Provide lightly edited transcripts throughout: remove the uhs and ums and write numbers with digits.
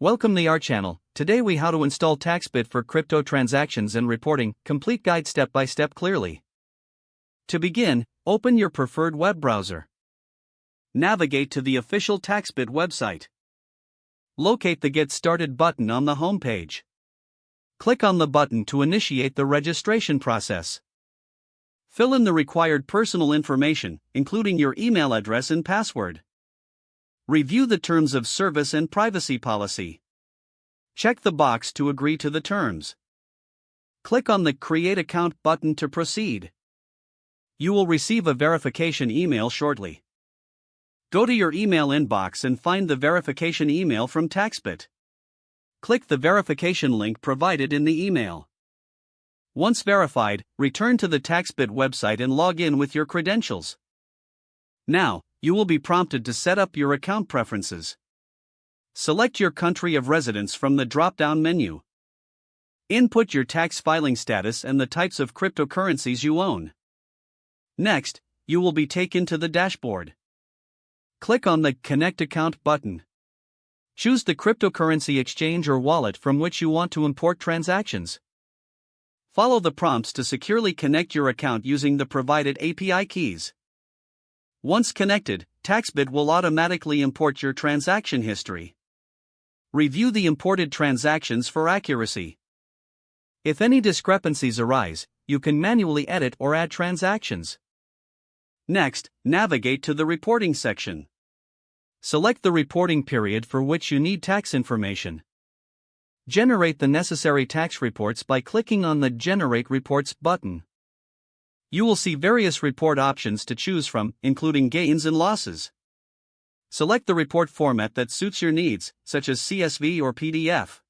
Welcome to our channel. Today we how to install TaxBit for crypto transactions and reporting, complete guide step by step clearly. To begin, open your preferred web browser. Navigate to the official TaxBit website. Locate the Get Started button on the home page. Click on the button to initiate the registration process. Fill in the required personal information, including your email address and password. Review the terms of service and privacy policy. Check the box to agree to the terms. Click on the Create Account button to proceed. You will receive a verification email shortly. Go to your email inbox and find the verification email from TaxBit. Click the verification link provided in the email. Once verified, return to the TaxBit website and log in with your credentials. Now, you will be prompted to set up your account preferences. Select your country of residence from the drop-down menu. Input your tax filing status and the types of cryptocurrencies you own. Next, you will be taken to the dashboard. Click on the Connect Account button. Choose the cryptocurrency exchange or wallet from which you want to import transactions. Follow the prompts to securely connect your account using the provided API keys. Once connected, TaxBit will automatically import your transaction history. Review the imported transactions for accuracy. If any discrepancies arise, you can manually edit or add transactions. Next, navigate to the reporting section. Select the reporting period for which you need tax information. Generate the necessary tax reports by clicking on the Generate Reports button. You will see various report options to choose from, including gains and losses. Select the report format that suits your needs, such as CSV or PDF.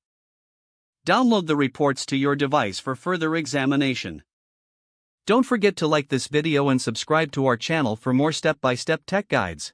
Download the reports to your device for further examination. Don't forget to like this video and subscribe to our channel for more step-by-step tech guides.